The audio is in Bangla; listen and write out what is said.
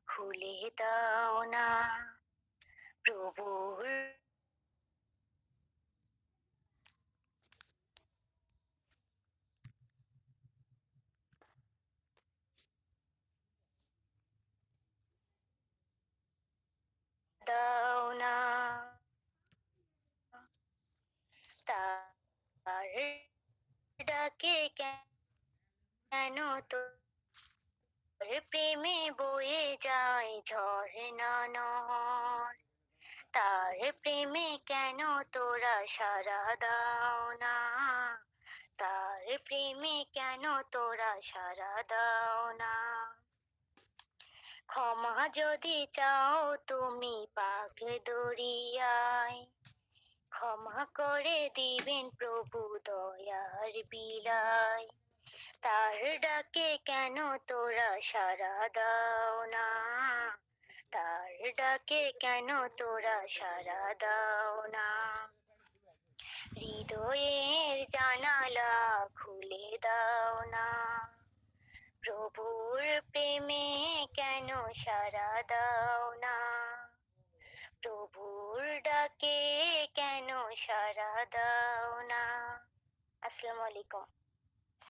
খুলে দাও না প্রভুর দাও না তার ডাকে কেন তোর প্রেমে বয়ে যায় ঝর্ণা নহর তার প্রেমে কেন তোরা সাড়া দাও না তার প্রেমে কেন তোরা সাড়া দাও না ক্ষমা যদি চাও তুমি পাক দরিয়ায় ক্ষমা করে দিবেন প্রভু দয়ার বিলাই তার ডাকে কেন তোরা সাড়া দাও না তার ডাকে কেন তোরা সাড়া দাও না হৃদয়ের জানালা খুলে দাও না প্রভুর প্রেমে কেন সাড়া দাও না প্রভুর ডাকে কেন সাড়া দাও না আসসালামু আলাইকুম